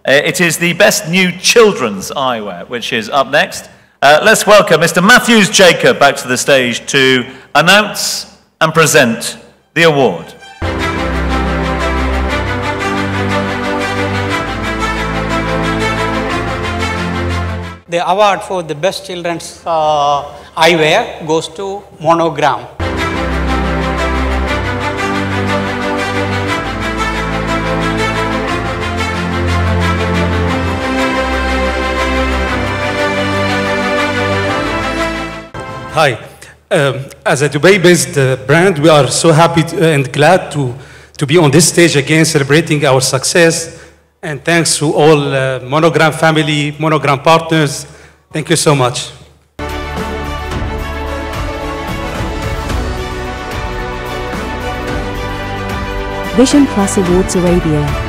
It is the best new children's eyewear, which is up next. Let's welcome Mr. Matthews Jacob back to the stage to announce and present the award. The award for the best children's eyewear goes to Monogram. Hi. As a Dubai-based brand, we are so happy and glad to be on this stage again, celebrating our success. And thanks to all Monogram family, Monogram partners. Thank you so much. Vision Plus Awards Arabia.